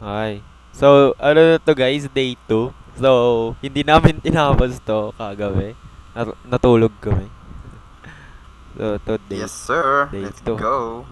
Ay. So, ano na to guys, day 2. So, hindi namin tinapos to kagabi. Natulog kami. So, to day, Yes, sir. day Let's 2. go.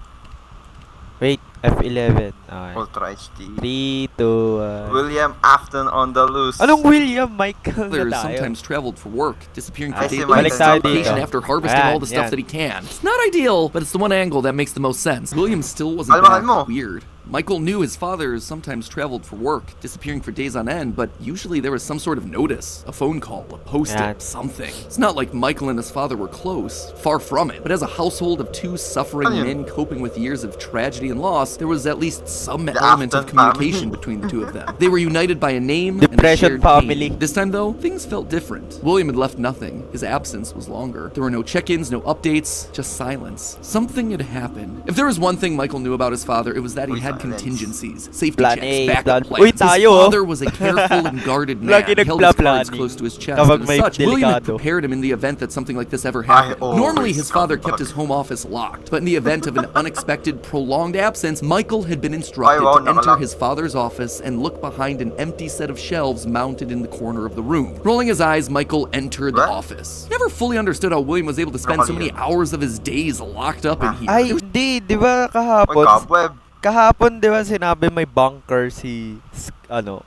Wait, F11. Okay. Ultra HD. 3, 2, 1. William Afton on the loose. Anong William? Michael na Players tayo. sometimes traveled for work, disappearing for I see days Michael on dito. vacation after harvesting all the stuff Ayan. that he can. It's not ideal, but it's the one angle that makes the most sense. William still wasn't Kalmahan that mo. weird. Michael knew his father sometimes traveled for work, disappearing for days on end, but usually there was some sort of notice, a phone call, a post-it, something. It's not like Michael and his father were close, far from it. But as a household of two suffering men coping with years of tragedy and loss, there was at least some element of Afton communication family. between the two of them. They were united by a name Depression and a shared family. pain. This time though, things felt different. William had left nothing. His absence was longer. There were no check-ins, no updates, just silence. Something had happened. If there was one thing Michael knew about his father, it was that he had contingencies, safety Plan checks, A, backup plan- Uy, plans. His tayo, oh. father was a careful and guarded man. Lagi He held his cards nagpla-planning close to his chest. kapag And may as such, William had delikado. prepared him in the event that something like this ever happened. always Normally, his father come kept back. his home office locked, but in the event of an unexpected, prolonged absence, Michael had been instructed wow, to enter nakalock. his father's office and look behind an empty set of shelves mounted in the corner of the room. Rolling his eyes, Michael entered the What? office. He never fully understood how William was able to spend so many hours of his days locked up in here. Ay, hindi. Di ba Oy, kahapon? cobweb. Kahapon, di ba sinabi may bunker si,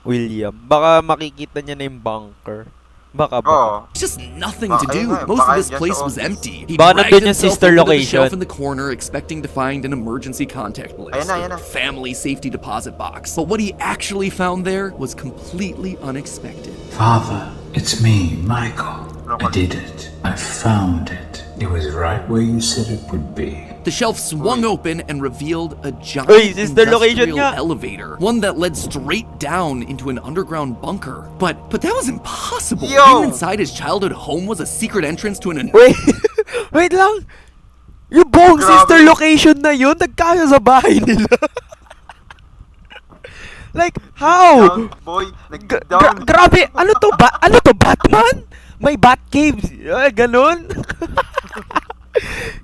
William? Baka makikita niya na yung bunker. Baka. Oo. It's just nothing to ayun do. nga, Most of baka this dyan place sa was office. empty. He Baka dragged nandun yung himself sister over to the location. shelf in the corner, expecting to find an emergency contact list, Ayan na. or family safety deposit box. But what he actually found there was completely unexpected. Father, it's me, Michael. I did it. I found it. It was right where you said it would be. The shelf swung open and revealed a giant Uy, sister location industrial nga. elevator, one that led straight down into an underground bunker. But that was impossible. Yo! Even inside his childhood home was a secret entrance to an Wait, wait lang. Yung buong Grabe. sister location na yun, nagkaya sa bahay nila. Like, how? Down, boy. Nag-down. Grabe, ano to, Batman? May Batcave, ganun?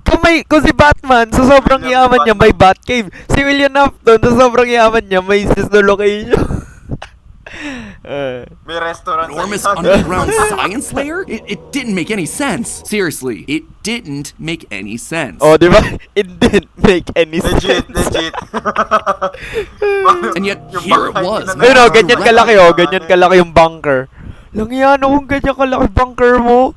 Kung si Batman, sa sobrang William yaman niya, may Batcave. Si William Afton, sa sobrang yaman niya, may sister location. May restaurant sa enormous likod. underground science layer? It didn't make any sense. Seriously, it didn't make any sense. Oh, di ba? It didn't make any Legit, sense. legit. And yet, Yung here it bahay was. na Ayun o, nasa- ganyan kalaki o, ganyan kalaki yung bunker. Langyan kung ganyan kalaki bunker mo.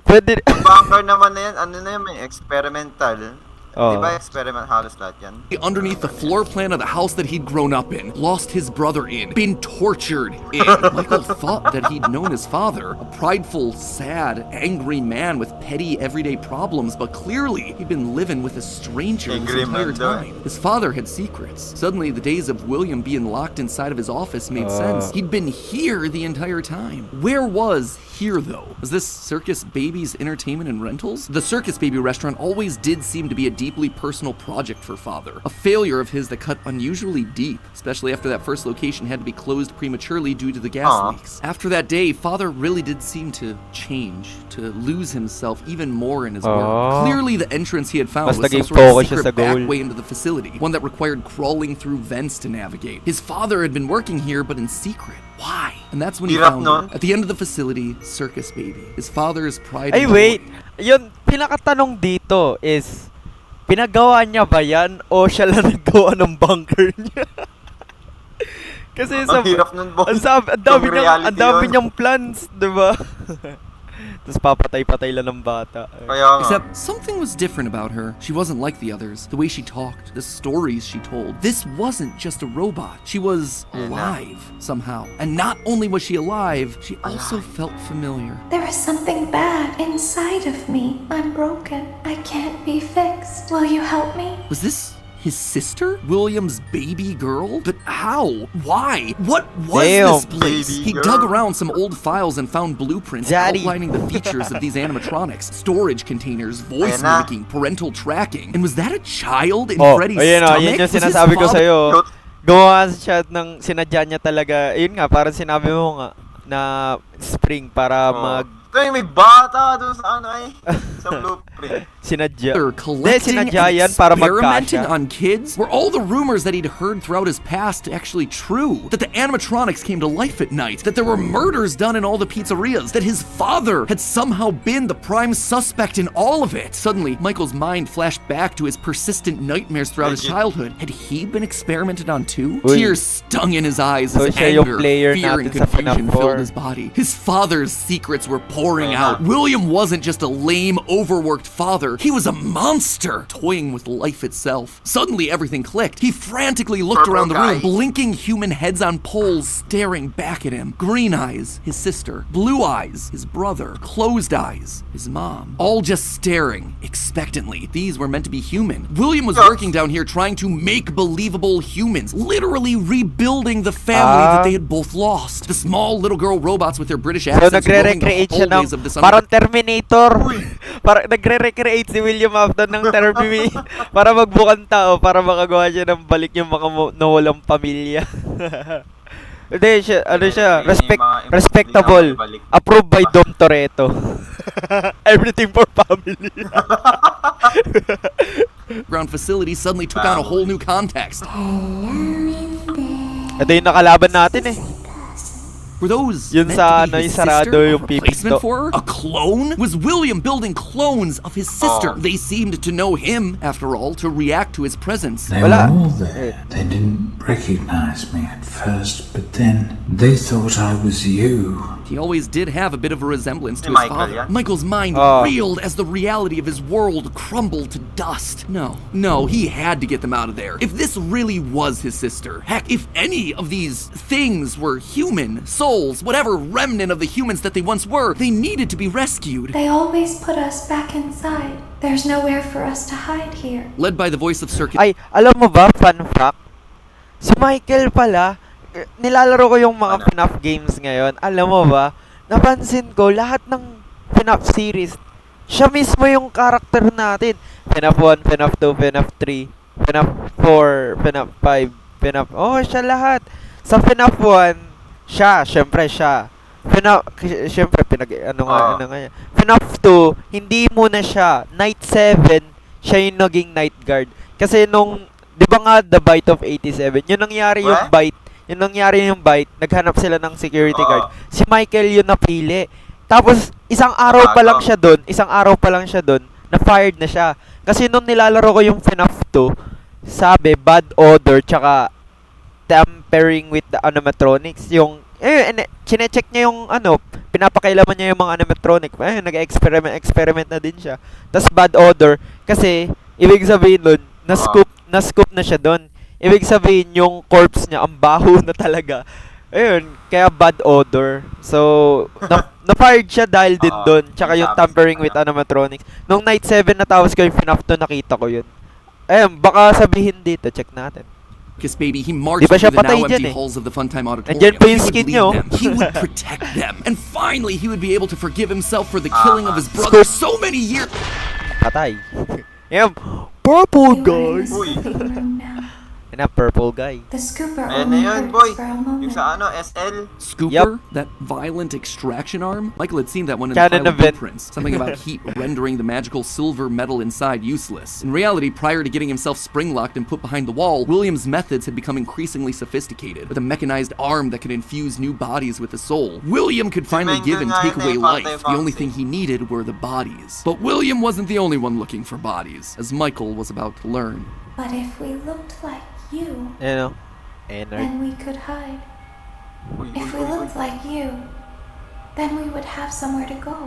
Pwede. Bunker naman na yan. Ano na yan? May experimental. Oh. Di ba experiment halos lahat yan? Underneath the floor plan of the house that he'd grown up in, lost his brother in, been tortured in. Michael thought that he'd known his father, a prideful, sad, angry man with petty everyday problems, but clearly he'd been living with a stranger Angry this entire man daw. time. His father had secrets. Suddenly, the days of William being locked inside of his office made sense. He'd been here the entire time. Where was here, though? Was this Circus Baby's entertainment and rentals? The Circus Baby restaurant always did seem to be a deeply personal project for father. A failure of his that cut unusually deep, especially after that first location had to be closed prematurely due to the gas leaks. After that day, father really did seem to change, to lose himself even more in his work. Clearly, the entrance he had found Mas was some naging sort of focus siya secret sa goal. back way into the facility, one that required crawling through vents to navigate. His father had been working here, but in secret. Why? And that's when he Hirap, found no? her. At the end of the facility, Circus Baby. His father's pride Ay, and wait. joy. Yun, pinakatanong dito is, pinagawa niya ba yan o siya lang naggawa ng bunker niya? Kasi Ang hirap nun, boy. ang dami Yung niyang, reality ang dami yun. niyang plans, di ba? Tapos papatay-patay lang ng bata. Kaya nga. Except something was different about her. She wasn't like the others. The way she talked, the stories she told. This wasn't just a robot. She was alive somehow. And not only was she alive, she also felt familiar. There is something bad inside of me. I'm broken. I can't be fixed. Will you help me? Was this his sister? William's baby girl? But how? Why? What was Damn, this place? baby He girl. dug around some old files and found blueprints Daddy. outlining the features of these animatronics. Storage containers, voice Ayan na. mimicking, parental tracking. And was that a child in Oh, Freddy's ayun o, stomach? yun yung Was his sinasabi ko father- sa'yo. Cute. Gumawa siya ng sinadya niya talaga. Ayun nga, parang sinabi mo nga, na spring para Oh. Ito yung may bata doon sa ano eh. Sa blueprint. Sinadya. Collecting and sinadya yan para experimenting magkasya. on kids? Were all the rumors that he'd heard throughout his past actually true? That the animatronics came to life at night? That there were murders done in all the pizzerias? That his father had somehow been the prime suspect in all of it? Suddenly, Michael's mind flashed back to his persistent nightmares throughout his childhood. Had he been experimented on too? Uy. Tears stung in his eyes So as siya yung anger, player fear, and natin sa confusion FNAF 4. filled his body. His father's secrets were pouring out. William wasn't just a lame, overworked father. He was a monster, toying with life itself. Suddenly, everything clicked. He frantically looked around the room, blinking human heads on poles staring back at him. Green eyes, his sister. Blue eyes, his brother. Closed eyes, his mom. All just staring expectantly. These were meant to be human. William was working down here trying to make believable humans, literally rebuilding the family that they had both lost. The small little girl robots with their British So accents roaming the nagre-recreate siya ng hallways of this parang Terminator. Parang nagre-recreate si William Afton ng Terminator para magbukang tao, para makagawa siya ng balik yung mga nawalang pamilya. Hindi siya, ano siya, respectable. Approved by Dom Toretto. Everything for family. ground facility suddenly took on a whole new context. Ito yung nakalaban natin eh. Were those Yun meant sa to ano, be his yung sarado sister? yung A replacement pipinto. for her? A clone? Was William building clones of his sister? Oh. They seemed to know him, after all, to react to his presence. They Wala. were all there. They didn't recognize me at first, but then they thought I was you. He always did have a bit of a resemblance to Hey, his Michael, father. yeah? Michael's mind Oh. reeled as the reality of his world crumbled to dust. No, he had to get them out of there. If this really was his sister, heck, if any of these things were human, souls, whatever remnant of the humans that they once were, they needed to be rescued. They always put us back inside. There's nowhere for us to hide here. Led by the voice of Circuit. Ay, alam mo ba, fun fact? Si Michael pala, nilalaro ko yung mga FNAF games ngayon. Alam mo ba, napansin ko, lahat ng FNAF series, siya mismo yung character natin. FNAF 1, FNAF 2, FNAF 3, FNAF 4, FNAF 5, FNAF... Oh, siya lahat. Sa FNAF 1, syempre siya. FNAF, syempre, ano nga yan. FNAF 2, hindi muna siya. Night 7, siya yung naging night guard. Kasi nung, di ba nga, The Bite of 87, yun nangyari yung bite. Yun nangyari yung bite, naghanap sila ng security guard. Si Michael yun napili. Tapos, isang araw pa lang siya doon, na-fired na siya. Kasi nung nilalaro ko yung FNAF 2, sabi, bad odor, tsaka tampering with the animatronics. Yung, chinecheck niya yung, pinapakailaman niya yung mga animatronic. Nag-experiment na din siya. Tapos bad odor, kasi, ibig sabihin nun, na-scoop na siya doon. Ibig sabihin, yung corpse niya, ang baho na talaga. Ayun, kaya bad odor. So, na-fired siya dahil din doon. Tsaka yung tampering with animatronics. Nung Night 7 natapos ko yung FNAF 2, nakita ko yun. Ayun, baka sabihin dito, check natin. Kiss baby, he marched Diba siya through the patay now dyan empty eh? halls of the Funtime Auditorium. Andyan pa yung He would skin lead niyo. them. He would protect them. And finally, he would be able to forgive himself for the killing of his brother so many years. Patay. Ayun, purple guy. Uy. Room now. Yan na, purple guy. The scooper Ayan na only yun, hurts boy. for a Yung moment. sa ano, SL. Scooper, that violent extraction arm? Michael had seen that one in the Canon pile of event. blueprints. Something about heat rendering the magical silver metal inside useless. In reality, prior to getting himself spring-locked and put behind the wall, William's methods had become increasingly sophisticated, with a mechanized arm that could infuse new bodies with a soul. William could finally give and take away life. The only thing he needed were the bodies. But William wasn't the only one looking for bodies, as Michael was about to learn. But if we looked like you, Ayun o. Enard. then we could hide. If we looked like you, then we would have somewhere to go.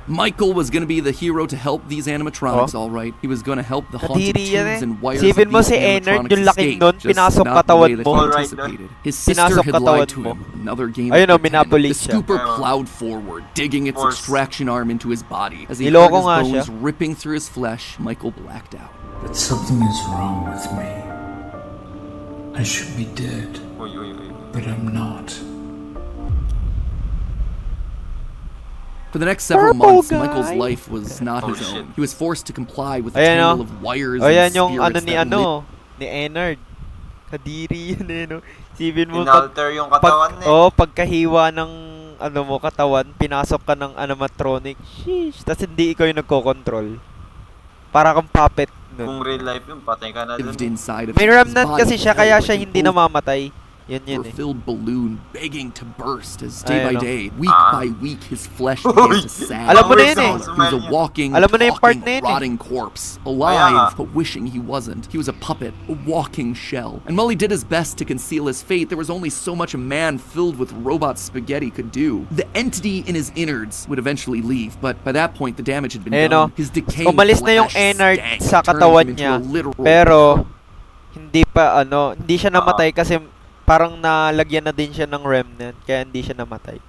Michael was gonna be the hero to help these animatronics, all right. He was gonna help the haunted Kadiri yan tubes eh. and wires Sipin of mo these si Enard, animatronics yung laking escape, nun, just pinasok not the katawan way that mo. he Alright, anticipated. His sister Pinasok had katawan lied to mo. him. Another game Ayun of o, pretend. minapulis The siya. scooper plowed forward, digging its Force. extraction arm into his body. As he Niloko heard nga his siya. bones ripping through his flesh, Michael blacked out. But something is wrong with me. I should be dead, Uy. but I'm not. For the next several Purple months, guy. Michael's life was not his shit. own. He was forced to comply with a Ayan tangle o. of wires O yan and yung spirits ni that lived. ni Enard. Kadiri yun eh, no? Sipin mo, Inalter yung katawan eh. pagkahiwa ng ano mo, katawan, pinasok ka ng animatronic. Sheesh. Tapos hindi ikaw yung nagko-control. Para kang puppet nun. Kung real life yun, patay ka na dun. Lived inside of May him. His remnant body kasi siya, felt kaya like siya an hindi namamatay. Yun eh. overfilled balloon begging to burst as day by Ayun, day, week by week, his flesh Uy! began to sag. Alam mo na yun eh. He was a walking, Alam mo na yung part talking, na yun eh. rotting corpse, Kaya alive nga. but wishing he wasn't. He was a puppet, a walking shell. And while he did his best to conceal his fate, there was only so much a man filled with robot spaghetti could do. The entity in his innards would eventually leave, but by that point the damage had been Eh done. no, His decaying umalis na yung flesh innard stank, sa turning katawan him into niya. a literal Pero, hindi pa hindi siya namatay kasi parang nalagyan na din siya ng remnant, kaya hindi siya namatay.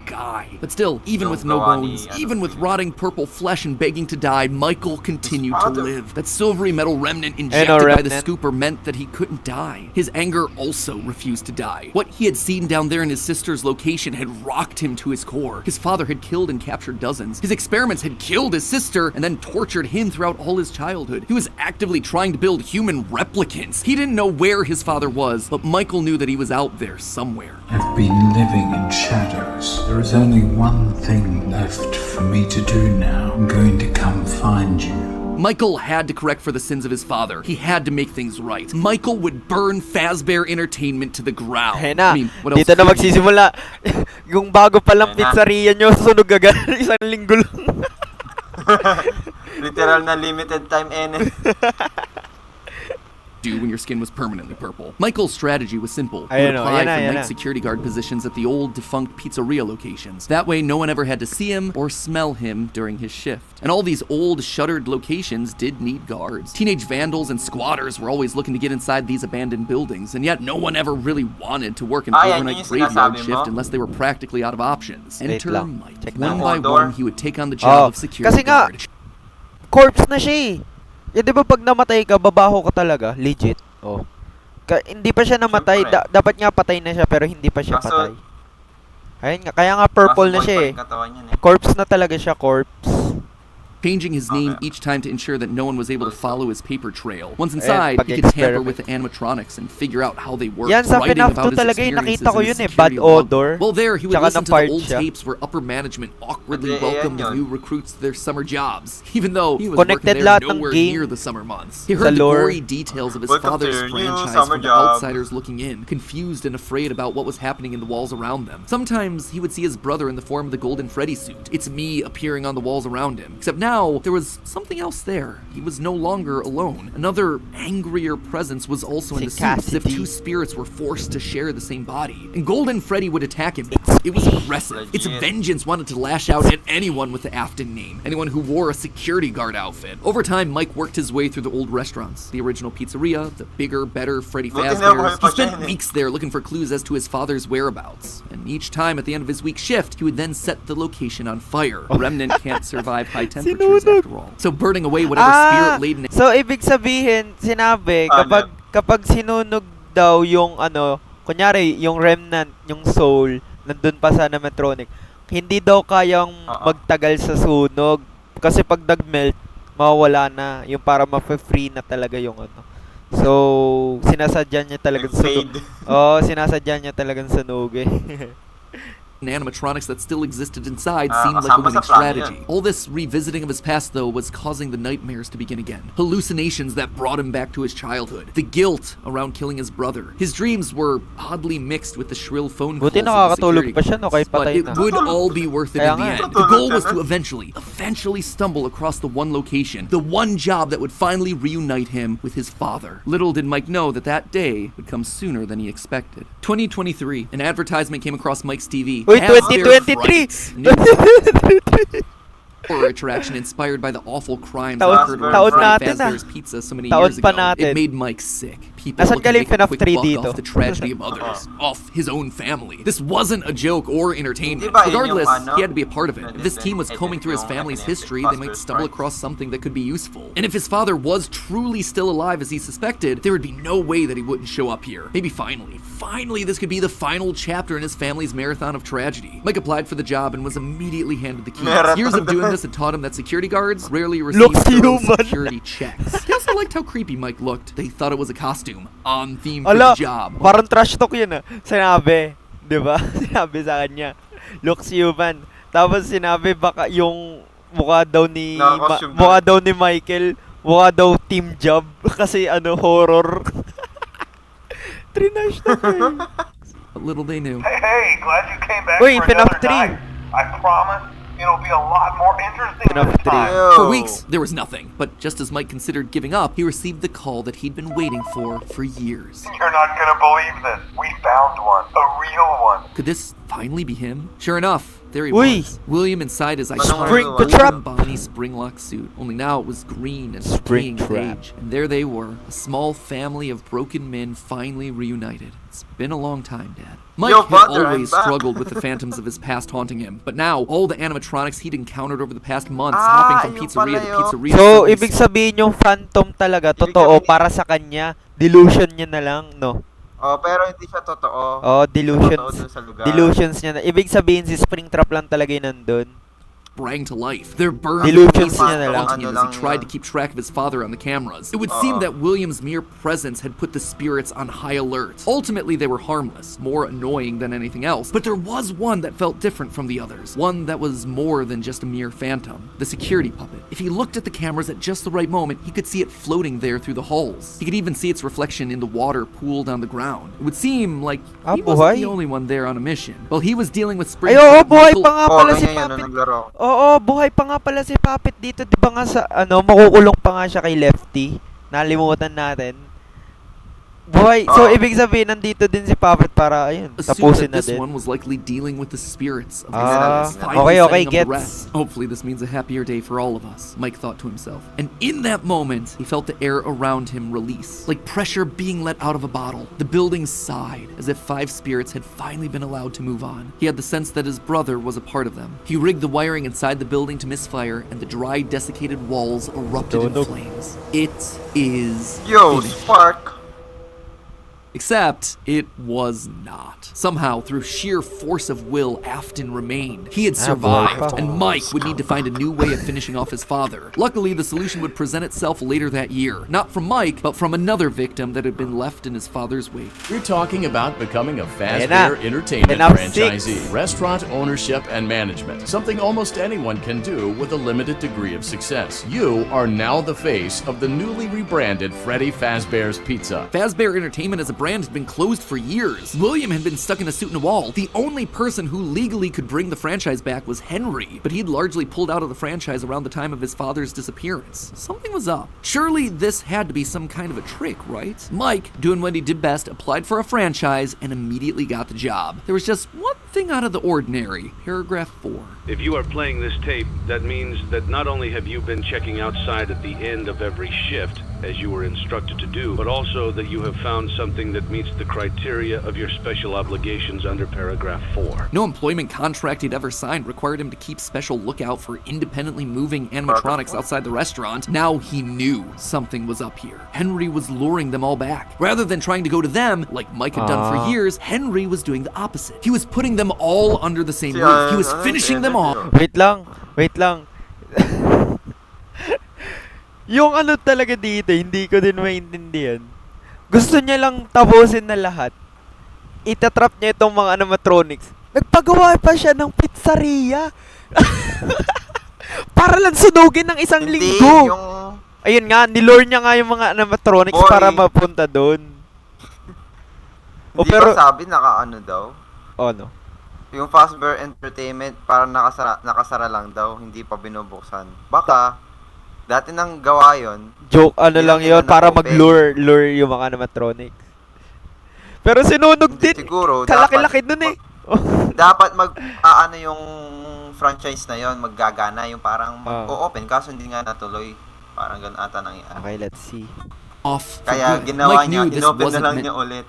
guy. But still, even Yung with no gawa ni, bones, even with rotting purple flesh and begging to die, Michael continued to father. live. That silvery metal remnant no, injected by the remnant. scooper meant that he couldn't die. His anger also refused to die. What he had seen down there in his sister's location had rocked him to his core. His father had killed and captured dozens. His experiments had killed his sister and then tortured him throughout all his childhood. He was actively trying to build human replicants. He didn't know where his father was, but Michael knew that he was out there somewhere. I've been living in shadows. There is only one thing left for me to do now. I'm going to come find you. Michael had to correct for the sins of his father. He had to make things right. Michael would burn Fazbear Entertainment to the ground. Ayun na, I mean, what else dito na could he? magsisimula. Yung bago palang Ayun na. pizzeria nyo, sunog agad. Isang linggo lang. Literal na limited time Do when your skin was permanently purple. Michael's strategy was simple. He Ayun would o, apply ayan na, for ayan night na. security guard positions at the old defunct pizzeria locations. That way, no one ever had to see him or smell him during his shift. And all these old, shuttered locations did need guards. Teenage vandals and squatters were always looking to get inside these abandoned buildings, and yet no one ever really wanted to work an Ah, yan overnight yung graveyard sinasabi shift mo. unless they were practically out of options. Wait Enter lang. Mike. Check One lang. by Odor. one, he would take on the job of security kasi nga, guard. corpse na siya eh. Eh, di ba pag namatay ka, babaho ka talaga? Legit. Oh. Hindi pa siya namatay. Siyempre. Dapat nga patay na siya, pero hindi pa siya Kaso- patay. Ayun nga, kaya nga purple na siya eh. Corpse na talaga siya, corpse. Changing his name Okay. each time to ensure that no one was able to follow his paper trail. Once inside, he could tamper with the animatronics and figure out how they work. Yan, sa writing FNAF about 2 his talaga yung experiences nakita ko in yun his eh, security bad logbook. odor. Well, there, he would Tsaka listen to the na-fart old siya. tapes where upper management awkwardly Hindi, welcomed yan new yun. recruits to their summer jobs, even though he was Connected working lahat there ng nowhere game near the summer months. He sa heard the lore. gory details of his Welcome to father's your new franchise summer from the job. outsiders looking in, confused and afraid about what was happening in the walls around them. Sometimes he would see his brother in the form of the Golden Freddy suit. It's me appearing on the walls around him. Except now, there was something else there. He was no longer alone. Another angrier presence was also in the suit, as if Cassidy. two spirits were forced to share the same body. And Golden Freddy would attack him. It was aggressive. Its Legit. vengeance wanted to lash out at anyone with the AFTON name, anyone who wore a security guard outfit. Over time, Mike worked his way through the old restaurants, the original pizzeria, the bigger, better Freddy Buti na buhay Fazbear's. pa He spent siya yun eh. weeks there looking for clues as to his father's whereabouts. And each time at the end of his week shift, he would then set the location on fire. A remnant can't survive high temperatures Sinunog. after all. So burning away whatever spirit-laden So ibig sabihin, sinabi, Ano? kapag sinunog daw yung kunyari, yung remnant, yung soul, nandun pa sa animatronic, hindi daw kayang magtagal sa sunog. Kasi pag nag-melt, mawawala na. Yung para ma-free na talaga yung So, sinasadya niya talagang sunog. Fade. Sinasadya niya talagang sunog eh. animatronics that still existed inside Ah, seemed like a kasama winning sa plano strategy. yan. All this revisiting of his past, though, was causing the nightmares to begin again. Hallucinations that brought him back to his childhood. The guilt around killing his brother. His dreams were oddly mixed with the shrill phone calls Buti of the nakakatulog security pa siya, no, kahit guards. But patay it na. would all be worth it Kaya in the nga. end. The goal was to eventually stumble across the one location, the one job that would finally reunite him with his father. Little did Mike know that that day would come sooner than he expected. 2023, an advertisement came across Mike's TV. Uy, Fazbear 2023! Frights, new horror attraction inspired by the awful crimes that Taon- occurred taon around natin Fazbear's Pizza so many Taon years pa ago. natin. It made Mike sick. People Nasaan looking to galing make a FNAF quick 3 buck dito? off the tragedy of others, off his own family. This wasn't a joke or entertainment. Di ba yun yung Regardless, ano? he had to be a part of it. If this team was combing through his Yung family's FNAF history, they might Fazbear's stumble Frights. across something that could be useful. And if his father was truly still alive as he suspected, there would be no way that he wouldn't show up here. Maybe finally this could be the final chapter in his family's marathon of tragedy. Mike applied for the job and was immediately handed the keys. Marathon. Years of doing this had taught him that security guards rarely received Looks thorough human. security checks. He also liked how creepy Mike looked. They thought it was a costume. costume, on theme for Ala, the job. parang trash talk yun ah. Sinabi, di ba? Sinabi sa kanya, looks human. Tapos sinabi baka yung mukha daw ni Naka-costume mukha daw ni Michael, mukha daw team job kasi ano horror. Trinash talk eh. But little they knew. Hey, glad you came back Uy, for FNAF another 3. night. I promise it'll be a lot more interesting FNAF this 3. time. Yo. For weeks, there was nothing. But just as Mike considered giving up, he received the call that he'd been waiting for years. You're not gonna believe this. We found one. A real one. Could this finally be him? Sure enough, there he Uy! was. William inside his Spring iconic trap! Bonnie springlock suit. Only now it was green and Spring spraying with trap. age. And there they were, a small family of broken men finally reunited. It's been a long time, Dad. Mike Yo, had father, I'm always back. struggled with the phantoms of his past haunting him. But now, all the animatronics he'd encountered over the past months, Ah, hopping from yung pizzeria pala to yun. pizzeria. So, suddenly ibig sabihin yung phantom talaga, Ibig totoo sabihin- para sa kanya. Delusion niya na lang, no? Oh, pero hindi siya totoo. Oh, Totoo delusions. dun sa lugar. Delusions niya na. Ibig sabihin si Springtrap lang talaga yung nandun. sprang to life. Their burns Delusions were niya na lang. haunting him as he tried to keep track of his father on the cameras. It would seem that William's mere presence had put the spirits on high alert. Ultimately, they were harmless, more annoying than anything else. But there was one that felt different from the others. One that was more than just a mere phantom. The security puppet. If he looked at the cameras at just the right moment, he could see it floating there through the halls. He could even see its reflection in the water pooled on the ground. It would seem like he wasn't the buhay. only one there on a mission. While he was dealing with Ay, Spring, oo, buhay Michael- pa nga Oh, pala si ganyan yan nung Puppet. naglaro. Oo, buhay pa nga pala si Puppet dito. Di ba nga sa, makukulong pa nga siya kay Lefty. Nalimutan natin. Buhay. So, Oo. ibig sabihin, nandito din si Puppet para, ayun, assumed tapusin that na this din. one was likely dealing with the spirits of his Ah, enemies, finally okay, setting up the gets. rest. Hopefully this means a happier day for all of us, Mike thought to himself. And in that moment, he felt the air around him release, like pressure being let out of a bottle. The building sighed, as if 5 spirits had finally been allowed to move on. He had the sense that his brother was a part of them. He rigged the wiring inside the building to misfire, and the dry, desiccated walls erupted in Tunog. flames. It is Yo, finished. Spark! Except it was not. Somehow, through sheer force of will, Afton remained. He had survived, and Mike would need to find a new way of finishing off his father. Luckily, the solution would present itself later that year. Not from Mike, but from another victim that had been left in his father's wake. We're talking about becoming a Ayan Fazbear na. Entertainment FNAF franchisee. 6. Restaurant ownership and management. Something almost anyone can do with a limited degree of success. You are now the face of the newly rebranded Freddy Fazbear's Pizza. Fazbear Entertainment as a brand had been closed for years. William had been stuck in a suit and a wall. The only person who legally could bring the franchise back was Henry, but he'd largely pulled out of the franchise around the time of his father's disappearance. Something was up. Surely this had to be some kind of a trick, right? Mike, doing what he did best, applied for a franchise and immediately got the job. There was just one thing out of the ordinary. Paragraph 4. If you are playing this tape, that means that not only have you been checking outside at the end of every shift, as you were instructed to do, but also that you have found something that meets the criteria of your special obligations under paragraph 4. No employment contract he'd ever signed required him to keep special lookout for independently moving animatronics outside the restaurant. Now he knew something was up here. Henry was luring them all back. Rather than trying to go to them, like Mike had done for years, Henry was doing the opposite. He was putting them all under the same roof. He was finishing them off. Wait lang. Yung ano talaga dito, hindi ko din maintindihan. Gusto niya lang tapusin na lahat. Itatrap niya itong mga animatronics. Nagpagawa pa siya ng pizzeria. Para lang sunugin ng isang Hindi, linggo. yung... Ayun nga, nilure niya nga yung mga animatronics Boy. para mapunta doon. O Hindi pero, ba sabi naka-ano daw? ano? Yung Fazbear Entertainment parang nakasara lang daw, hindi pa binubuksan. Baka, dati nang gawa yun. Joke, ano Hindi lang lang nila yun, para na-open. mag-lure yung mga animatronics. Pero sinunog Hindi din. siguro, Kalaki-laki dun eh. dapat ano yung franchise na yon, maggagana yung parang mag-o-open kaso hindi nga natuloy. Parang ganun ata nangyari. Okay, let's see. Off for Kaya good. ginawa Mike niya, knew this inopen na wasn't lang meant niya ulit.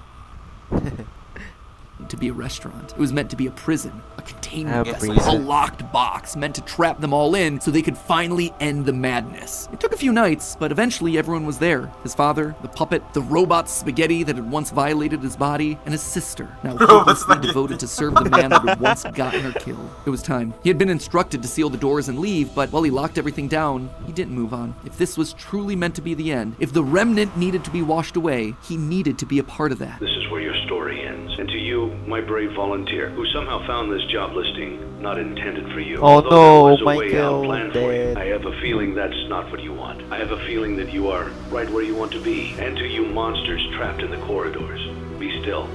to be a restaurant. It was meant to be a prison, a containment A vessel, a prison. locked box meant to trap them all in so they could finally end the madness. It took a few nights, but eventually everyone was there. His father, the puppet, the robot spaghetti that had once violated his body, and his sister, now hopelessly devoted to serve the man that had once gotten her killed. It was time. He had been instructed to seal the doors and leave, but while he locked everything down, he didn't move on. If this was truly meant to be the end, if the remnant needed to be washed away, he needed to be a part of that. This is where your story ends. And to you, my brave volunteer, who somehow found this job listing not intended for you. Oh Although no, there was a way out Michael, planned for you, dead. I have a feeling that's not what you want. I have a feeling that you are right where you want to be. And to you monsters trapped in the corridors, be still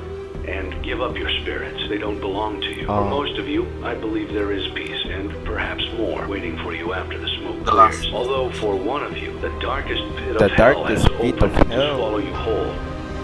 and give up your spirits. They don't belong to you. For most of you, I believe there is peace and perhaps more waiting for you after the smoke The last- clears. Although for one of you, the darkest pit The of hell has darkest pit opened of to hell. swallow you whole.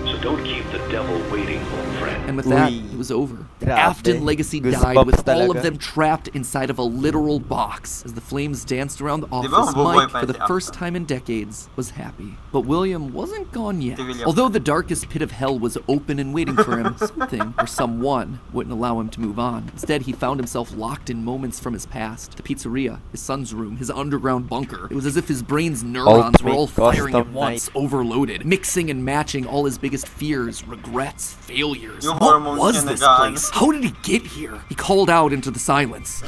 So don't keep the devil waiting, old friend. And with that, Uy. it was over. The Grabe. Afton legacy died Goosebumps with all of talaga. them trapped inside of a literal box. As the flames danced around the office, mabubuhay Mike, pa for the si Afton? first time in decades, was happy. But William wasn't gone yet. Si William. Although the darkest pit of hell was open and waiting for him, something or someone wouldn't allow him to move on. Instead, he found himself locked in moments from his past. The pizzeria, his son's room, his underground bunker. It was as if his brain's neurons were all Ultimate firing at custom once, overloaded, mixing and matching all his biggest fears, regrets, failures. Yung What hormones was niya this nagaan. place? How did he get here? He called out into the silence.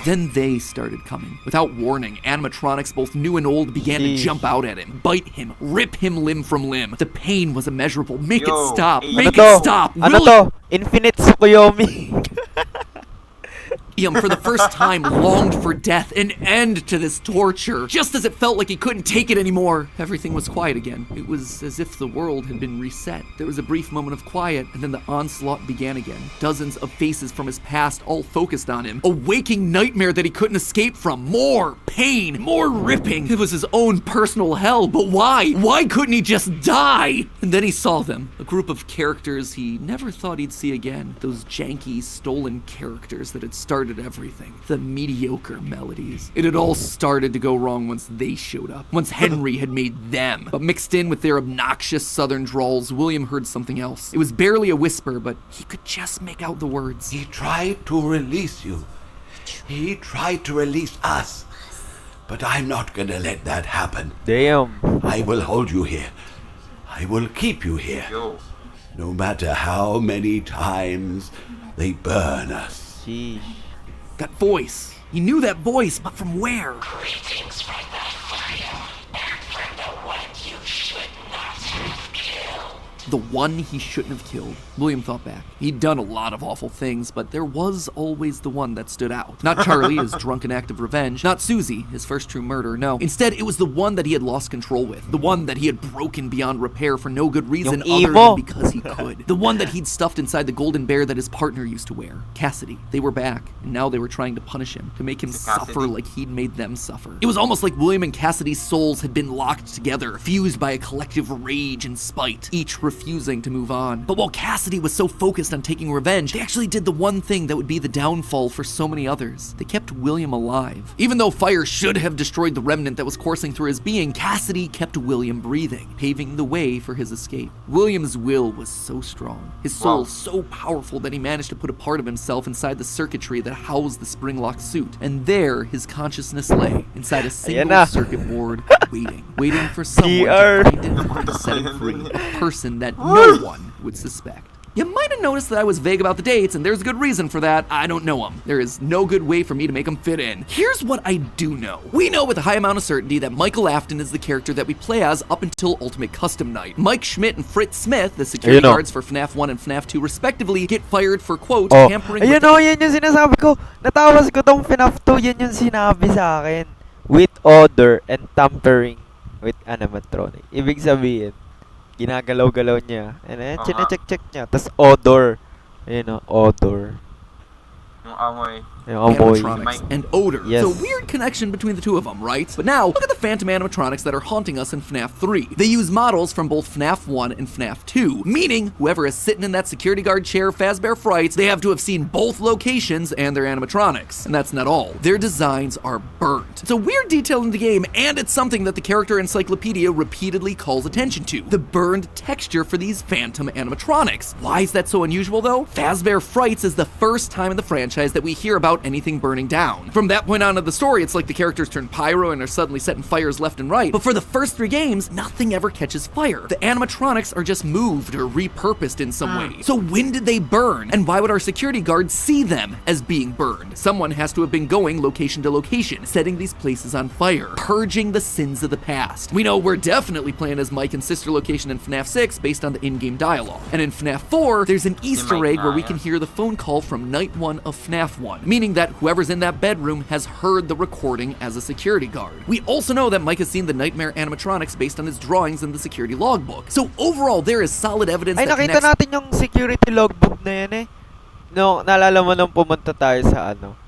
Then they started coming. Without warning, animatronics, both new and old, began to Sheesh. jump out at him, bite him, rip him limb from limb. The pain was immeasurable. Make Yo, it stop. eh. Ano Make to? it stop. Ano to? Infinite Tsukuyomi. William, for the first time, longed for death, an end to this torture. Just as it felt like he couldn't take it anymore, everything was quiet again. It was as if the world had been reset. There was a brief moment of quiet, and then the onslaught began again. Dozens of faces from his past all focused on him. A waking nightmare that he couldn't escape from. More pain, more ripping. It was his own personal hell, but why? Why couldn't he just die? And then he saw them, a group of characters he never thought he'd see again. Those janky, stolen characters that had started everything. The mediocre melodies. It had all started to go wrong once they showed up. Once Henry had made them. But mixed in with their obnoxious southern drawls, William heard something else. It was barely a whisper, but he could just make out the words. He tried to release you. He tried to release us. But I'm not gonna let that happen. Damn. I will hold you here. I will keep you here. Yo. No matter how many times they burn us. Sheesh. That voice. He knew that voice, but from where? Greetings from the fire, and from the one you should not have killed. The one he shouldn't have killed. William thought back. He'd done a lot of awful things, but there was always the one that stood out. Not Charlie, his drunken act of revenge. Not Susie, his first true murder. No. Instead, it was the one that he had lost control with. The one that he had broken beyond repair for no good reason Yung other emo. than because he could. The one that he'd stuffed inside the golden bear that his partner used to wear. Cassidy. They were back, and now they were trying to punish him, to make him Cassidy. suffer like he'd made them suffer. It was almost like William and Cassidy's souls had been locked together, fused by a collective rage and spite, each refusing to move on. But while Cassidy was so focused on taking revenge, they actually did the one thing that would be the downfall for so many others. They kept William alive. Even though fire should have destroyed the remnant that was coursing through his being, Cassidy kept William breathing, paving the way for his escape. William's will was so strong, his soul Wow. so powerful that he managed to put a part of himself inside the circuitry that housed the spring-locked suit. And there, his consciousness lay, inside a single na. circuit board, waiting for someone DR. to find it and to set him free. A person that no one would suspect. You might have noticed that I was vague about the dates, and there's a good reason for that. I don't know them. There is no good way for me to make them fit in. Here's what I do know. We know with a high amount of certainty that Michael Afton is the character that we play as up until Ultimate Custom Night. Mike Schmidt and Fritz Smith, the security Ayun o. guards for FNAF 1 and FNAF 2 respectively, get fired for, quote, Oh, tampering ayun with o, yan yung sinasabi ko. Natawas ko tong FNAF 2, yan yung sinabi sa akin. With odor and tampering with animatronic. Ibig sabihin, ginagalaw-galaw niya. And then, Aha. chine-check-check niya. Tapos odor. Ayun o, odor. Yung amoy. Yung amoy. animatronics and odor. Yes. So weird connection between the two of them, right? But now, look at the phantom animatronics that are haunting us in FNAF 3. They use models from both FNAF 1 and FNAF 2, meaning whoever is sitting in that security guard chair Fazbear Frights, they have to have seen both locations and their animatronics. And that's not all. Their designs are burnt. It's a weird detail in the game, and it's something that the character encyclopedia repeatedly calls attention to. The burned texture for these phantom animatronics. Why is that so unusual though? Fazbear Frights is the first time in the franchise that we hear about anything burning down. From that point on in the story, it's like the characters turn pyro and are suddenly setting fires left and right. But for the first 3 games, nothing ever catches fire. The animatronics are just moved or repurposed in some way. So when did they burn? And why would our security guards see them as being burned? Someone has to have been going location to location, setting these places on fire, purging the sins of the past. We know we're definitely playing as Mike and Sister Location in FNAF 6 based on the in-game dialogue. And in FNAF 4, there's an Easter egg where we can hear the phone call from Night 1 of FNAF 1, meaning that whoever's in that bedroom has heard the recording as a security guard. We also know that Mike has seen the nightmare animatronics based on his drawings in the security logbook. So overall, there is solid evidence Ay, that nakita connects... natin yung security logbook na yan eh. No, naalala mo nung pumunta tayo sa ano.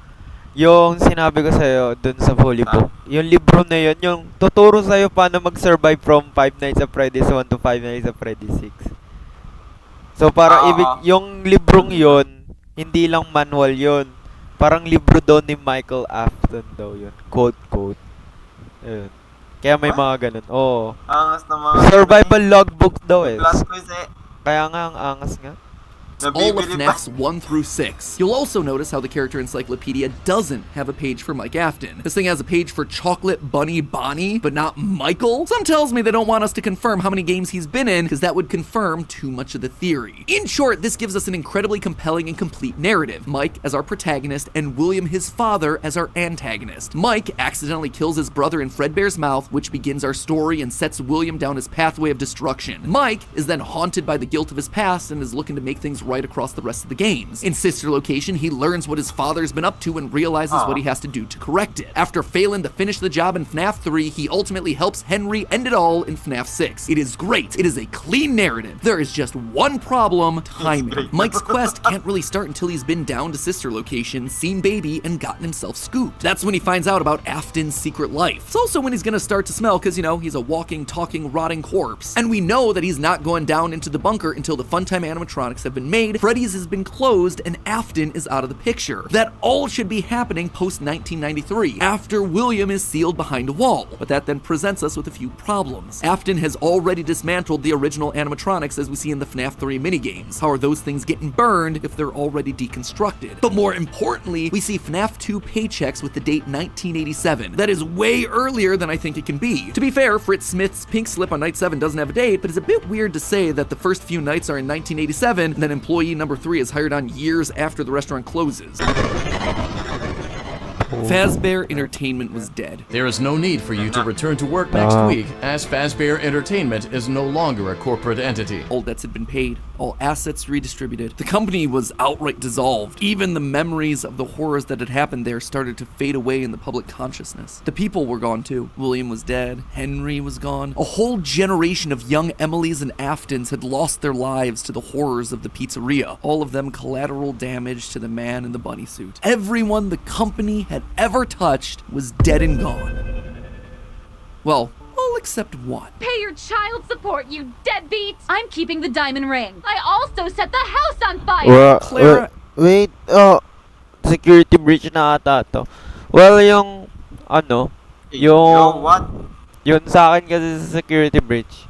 Yung sinabi ko sa'yo dun sa volleyball. Yung libro na yun, yung tuturo sa'yo paano mag-survive from Five Nights at Freddy's 1 to Five Nights at Freddy's 6. So para yung librong yun, hindi lang manual yun. Parang libro daw ni Michael Afton daw yun. Quote. Ayun. Kaya may mga ganun. Oo. Angas na mga... Survival logbook daw eh. Plus quiz eh. Kaya nga ang angas nga. all of FNAFs 1 through 6. You'll also notice how the character encyclopedia doesn't have a page for Mike Afton. This thing has a page for Chocolate Bunny Bonnie, but not Michael? Some tells me they don't want us to confirm how many games he's been in, because that would confirm too much of the theory. In short, this gives us an incredibly compelling and complete narrative. Mike as our protagonist, and William, his father, as our antagonist. Mike accidentally kills his brother in Fredbear's mouth, which begins our story and sets William down his pathway of destruction. Mike is then haunted by the guilt of his past and is looking to make things right across the rest of the games. In Sister Location, he learns what his father's been up to and realizes what he has to do to correct it. After failing to finish the job in FNAF 3, he ultimately helps Henry end it all in FNAF 6. It is great. It is a clean narrative. There is just one problem: timing. Mike's quest can't really start until he's been down to Sister Location, seen Baby, and gotten himself scooped. That's when he finds out about Afton's secret life. It's also when he's gonna start to smell, because, you know, he's a walking, talking, rotting corpse. And we know that he's not going down into the bunker until the Funtime animatronics have been made, Freddy's has been closed, and Afton is out of the picture. That all should be happening post-1993, after William is sealed behind a wall. But that then presents us with a few problems. Afton has already dismantled the original animatronics as we see in the FNAF 3 minigames. How are those things getting burned if they're already deconstructed? But more importantly, we see FNAF 2 paychecks with the date 1987. That is way earlier than I think it can be. To be fair, Fritz Smith's pink slip on night 7 doesn't have a date, but it's a bit weird to say that the first few nights are in 1987, and then employee number 3 is hired on years after the restaurant closes. Fazbear Entertainment was dead. There is no need for you to return to work next week, as Fazbear Entertainment is no longer a corporate entity. All debts had been paid, all assets redistributed. The company was outright dissolved. Even the memories of the horrors that had happened there started to fade away in the public consciousness. The people were gone too. William was dead. Henry was gone. A whole generation of young Emilys and Aftons had lost their lives to the horrors of the pizzeria. All of them collateral damage to the man in the bunny suit. Everyone the company had ever touched was dead and gone. Well, all except one. Pay your child support, you deadbeat! I'm keeping the diamond ring. I also set the house on fire! Clara... Wait, security breach na ata to. Well, yung, yun sa akin kasi sa security breach,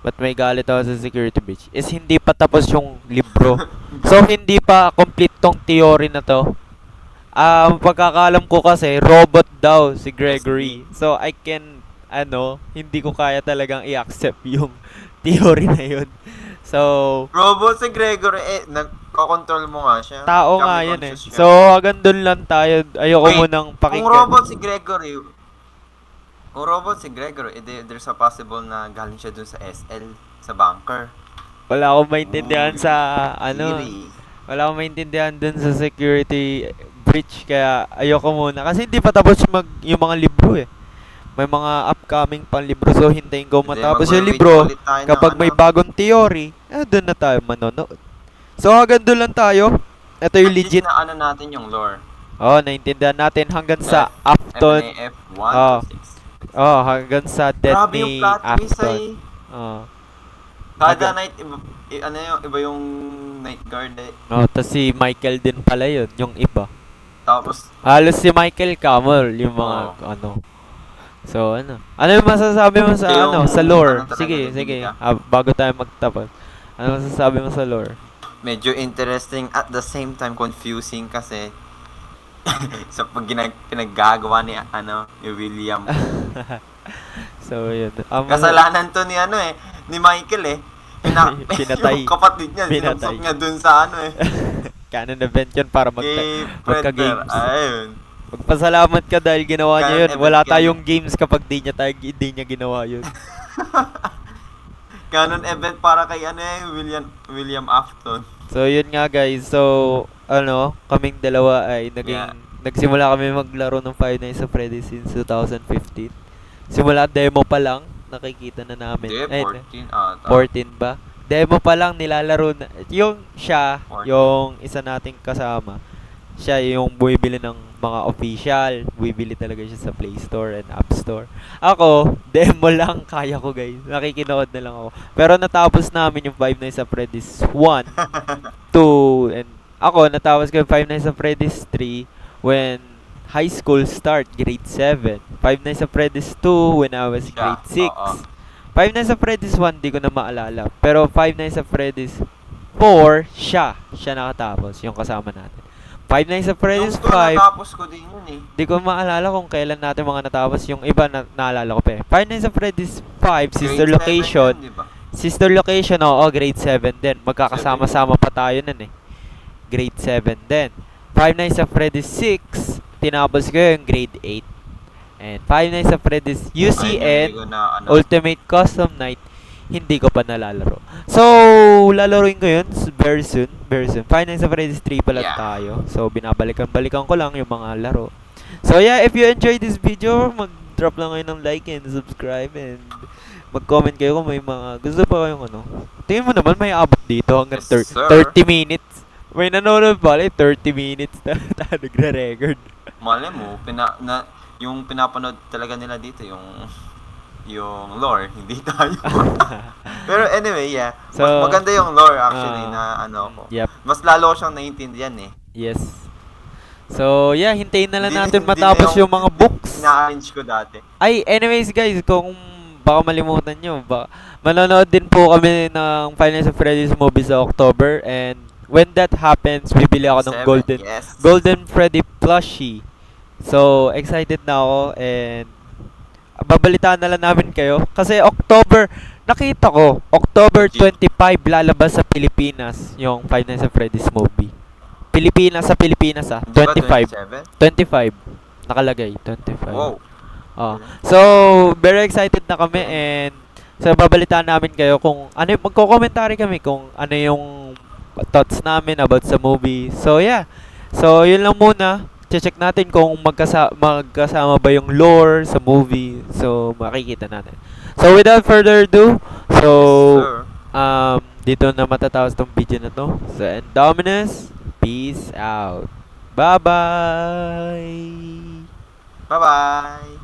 but may galit ako sa security breach, is hindi pa tapos yung libro. So, hindi pa complete tong theory na to. Pagkakalam ko kasi, robot daw si Gregory. So, I can, hindi ko kaya talagang i-accept yung theory na yun. So, robot si Gregory, nagko-control mo nga siya. Tao nga yun eh. So, hanggang dun lang tayo. Ayoko munang pakinggan. Kung robot si Gregory, there's a possible na galing siya dun sa SL, sa bunker. Wala akong maintindihan sa, wala akong maintindihan dun sa security breach, kaya ayoko muna. Kasi hindi pa tapos yung mga libro eh. May mga upcoming pang libro, so hintayin ko matapos yung libro. Kapag may bagong theory, doon na tayo manonood. So hanggang doon lang tayo. ito yung At least legit. na ano natin yung lore. Naintindihan natin hanggang sa AFTON. FNAF 1 Oh. to 6. Hanggang sa death Grabe yung ni plot twist AFTON. ay. Oh. Kada night, iba yung night guard eh. Tas si Michael din pala yun, yung iba. Tapos, Halos si Michael Camel, yung mga ano. So, ano? Ano yung masasabi mo sa Yung sa lore? ano talaga, Sige, legit sige. ka. Bago tayo magtapos. Ano masasabi mo sa lore? medyo interesting at the same time confusing kasi sa pag pinaggagawa ni ni William. So, yun. Kasalanan to ni ni Michael eh. Pinatay. Yung kapatid niya, sinumsok niya dun sa canon event yun para magka-games. Ayun. Magpasalamat ka dahil ginawa niya yun. Canon Wala event tayong games kapag di niya ginawa yun. Canon event para kay William Afton. So, yun nga guys. So, kaming dalawa ay nagsimula kami maglaro ng Five Nights at Freddy's since 2015. Simula demo pa lang, nakikita na namin. 14 ata. 14 ba? Demo pa lang nilalaro na. Yung 14. yung isa nating kasama, siya yung bumibili ng mga official. Bumibili talaga siya sa Play Store and App Store. Ako, demo lang kaya ko guys. Nakikinood na lang ako. Pero natapos namin yung Five Nights at Freddy's 1, 2, and ako natapos ko yung Five Nights at Freddy's 3 when high school start, grade 7. Five Nights at Freddy's 2 when I was grade 6. Five Nights at Freddy's 1, di ko na maalala. Pero Five Nights at Freddy's 4, siya nakatapos, yung kasama natin. Five Nights at Freddy's 5, natapos ko din yun eh. di ko maalala kung kailan natin mga natapos. Yung iba naalala ko pa eh. Five Nights at Freddy's 5, Sister Grade 7 Location. yun, diba? Sister Location, grade 7 din. Magkakasama-sama pa tayo nun eh. Grade 7 din. Five Nights at Freddy's 6, tinapos ko yung grade 8. And Five Nights at Freddy's UCN, Ultimate Custom Night, hindi ko pa nalalaro. So, lalaroin ko yun very soon. Five Nights at Freddy's 3 pala tayo. So, binabalikan ko lang yung mga laro. So, yeah, if you enjoyed this video, mag-drop lang kayo ng like and subscribe and mag-comment kayo kung may mga gusto pa kayong Tingin mo naman may abot dito hanggang 30 minutes. May nanonood pala 30 minutes na nagre-record. Mali mo, yung pinapanood talaga nila dito yung lore, hindi tayo. Pero anyway, So, mas maganda yung lore actually na ko. Yep. Mas lalo ko siyang naiintindihan eh. Yes. So, hintayin na lang natin matapos yung mga books. Na-arrange ko dati. Ay, anyways guys, kung baka malimutan nyo, manonood din po kami ng Five Nights at Freddy's movie sa October, and when that happens, bibili ako ng Golden Freddy plushie. So, excited na ako and babalitaan na lang namin kayo. Kasi nakita ko, October 25 lalabas sa Pilipinas yung Five Nights at Freddy's movie. Sa Pilipinas 25. 25. Nakalagay, 25. Wow. So, very excited na kami and babalitaan namin kayo kung magko-commentary kami kung ano yung thoughts namin about sa movie. So, So, yun lang muna. Check natin kung magkasama ba yung lore sa movie. So, makikita natin. So, without further ado, dito na matatapos tong video na to. So, and Dominus, peace out. Bye-bye! Bye-bye!